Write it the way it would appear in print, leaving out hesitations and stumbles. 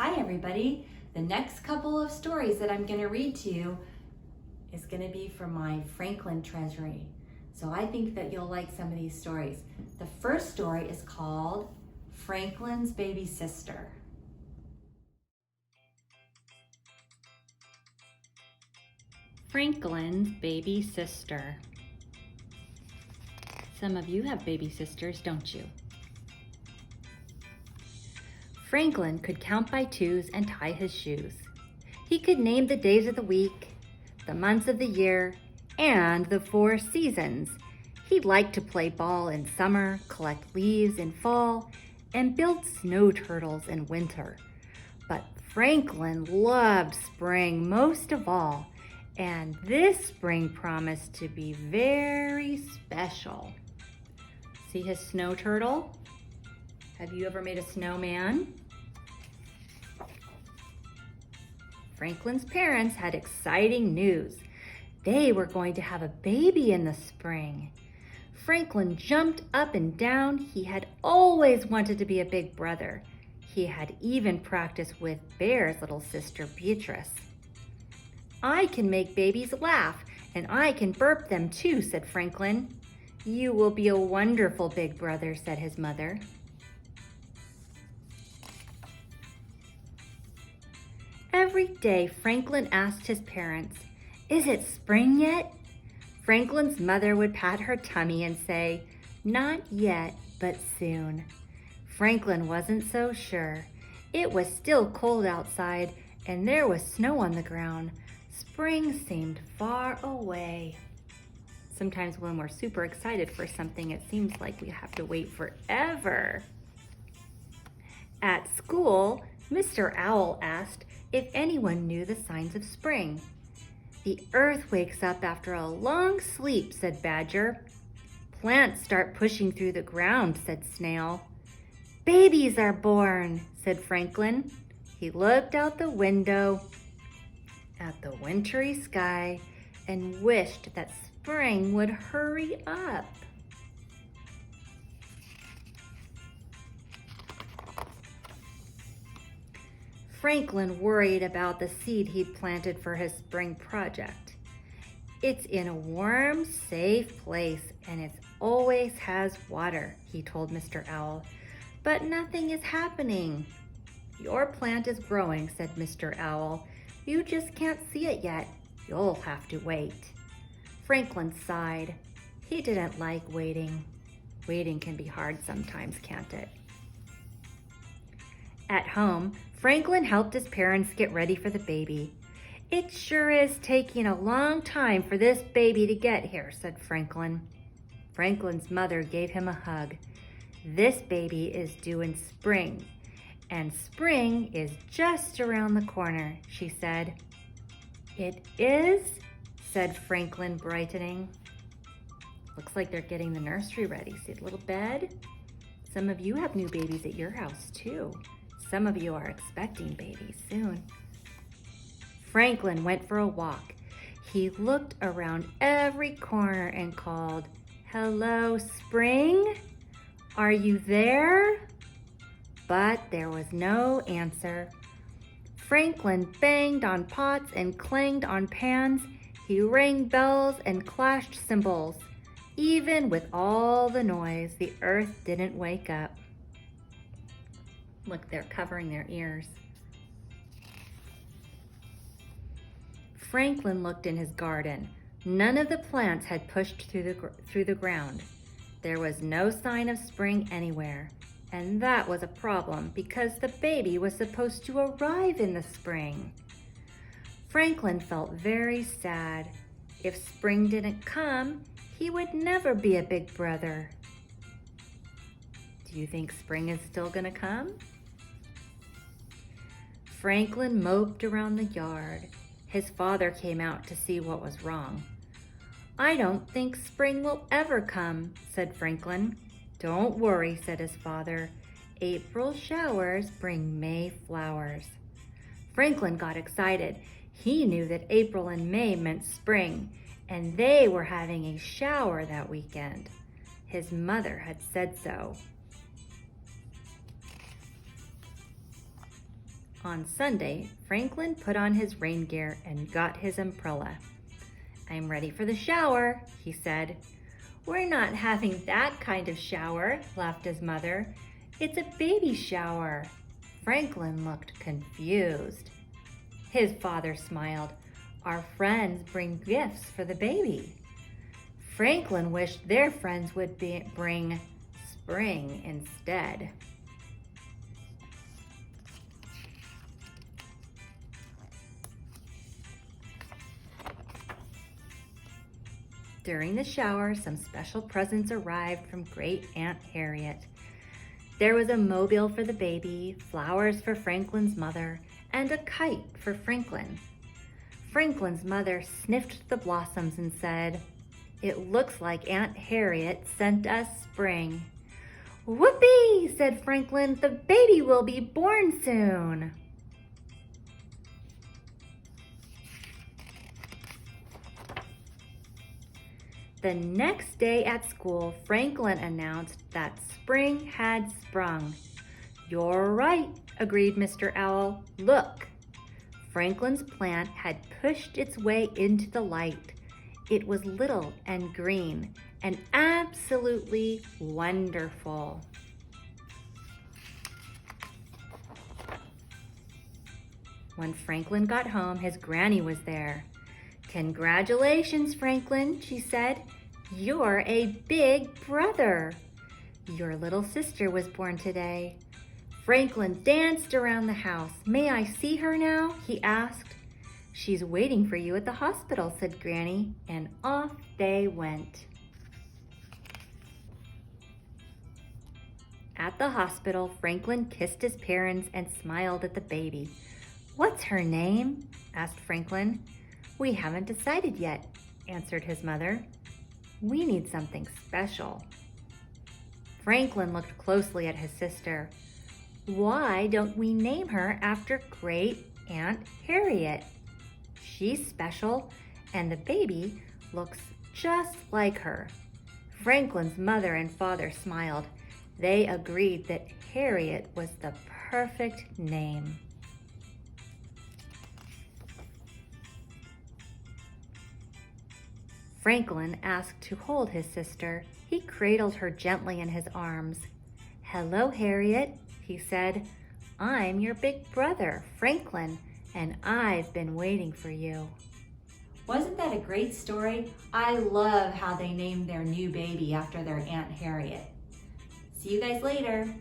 Hi everybody. The next couple of stories that I'm going to read to you is going to be from my Franklyn treasury. So I think that you'll like some of these stories. The first story is called Franklyn's Baby Sister. Franklyn's baby sister. Some of you have baby sisters, don't you? Franklyn could count by twos and tie his shoes. He could name the days of the week, the months of the year, and the 4 seasons. He liked to play ball in summer, collect leaves in fall, and build snow turtles in winter. But Franklyn loved spring most of all, and this spring promised to be very special. See his snow turtle? Have you ever made a snowman? Franklyn's parents had exciting news. They were going to have a baby in the spring. Franklyn jumped up and down. He had always wanted to be a big brother. He had even practiced with Bear's little sister, Beatrice. "I can make babies laugh, and I can burp them too," said Franklyn. "You will be a wonderful big brother," said his mother. Every day, Franklyn asked his parents, "Is it spring yet?" Franklyn's mother would pat her tummy and say, "Not yet, but soon." Franklyn wasn't so sure. It was still cold outside, and there was snow on the ground. Spring seemed far away. Sometimes when we're super excited for something, it seems like we have to wait forever. At school, Mr. Owl asked if anyone knew the signs of spring. "The earth wakes up after a long sleep," said Badger. "Plants start pushing through the ground," said Snail. "Babies are born," said Franklyn. He looked out the window at the wintry sky and wished that spring would hurry up. Franklyn worried about the seed he'd planted for his spring project. "It's in a warm, safe place, and it always has water," he told Mr. Owl. "But nothing is happening." "Your plant is growing," said Mr. Owl. "You just can't see it yet. You'll have to wait." Franklyn sighed. He didn't like waiting. Waiting can be hard sometimes, can't it? At home, Franklyn helped his parents get ready for the baby. "It sure is taking a long time for this baby to get here," said Franklyn. Franklyn's mother gave him a hug. "This baby is due in spring, and spring is just around the corner," she said. "It is?" said Franklyn, brightening. "Looks like they're getting the nursery ready. See the little bed? Some of you have new babies at your house too. Some of you are expecting babies soon." Franklyn went for a walk. He looked around every corner and called, "Hello, spring? Are you there?" But there was no answer. Franklyn banged on pots and clanged on pans. He rang bells and clashed cymbals. Even with all the noise, the earth didn't wake up. Look, they're covering their ears. Franklyn looked in his garden. None of the plants had pushed through the ground. There was no sign of spring anywhere, and that was a problem because the baby was supposed to arrive in the spring. Franklyn felt very sad. If spring didn't come, he would never be a big brother. Do you think spring is still gonna come? Franklyn moped around the yard. His father came out to see what was wrong. "I don't think spring will ever come," said Franklyn. "Don't worry," said his father. "April showers bring May flowers." Franklyn got excited. He knew that April and May meant spring, and they were having a shower that weekend. His mother had said so. On Sunday, Franklin put on his rain gear and got his umbrella. "I'm ready for the shower," he said. "We're not having that kind of shower," laughed his mother. "It's a baby shower." Franklin looked confused. His father smiled. "Our friends bring gifts for the baby." Franklin wished their friends would bring spring instead. During the shower, some special presents arrived from Great Aunt Harriet. There was a mobile for the baby, flowers for Franklin's mother, and a kite for Franklin. Franklin's mother sniffed the blossoms and said, "It looks like Aunt Harriet sent us spring." "Whoopee!" said Franklin. "The baby will be born soon." The next day at school, Franklin announced that spring had sprung. "You're right," agreed Mr. Owl. "Look." Franklin's plant had pushed its way into the light. It was little and green and absolutely wonderful. When Franklin got home, his granny was there. "Congratulations, Franklin," she said. "You're a big brother. Your little sister was born today." Franklin danced around the house. "May I see her now?" he asked. "She's waiting for you at the hospital," said Granny, and off they went. At the hospital, Franklin kissed his parents and smiled at the baby. "What's her name?" asked Franklin. "We haven't decided yet," answered his mother. "We need something special." Franklin looked closely at his sister. "Why don't we name her after Great Aunt Harriet? She's special, and the baby looks just like her." Franklin's mother and father smiled. They agreed that Harriet was the perfect name. Franklin asked to hold his sister. He cradled her gently in his arms. "Hello, Harriet," he said. "I'm your big brother, Franklin, and I've been waiting for you." Wasn't that a great story? I love how they named their new baby after their Aunt Harriet. See you guys later.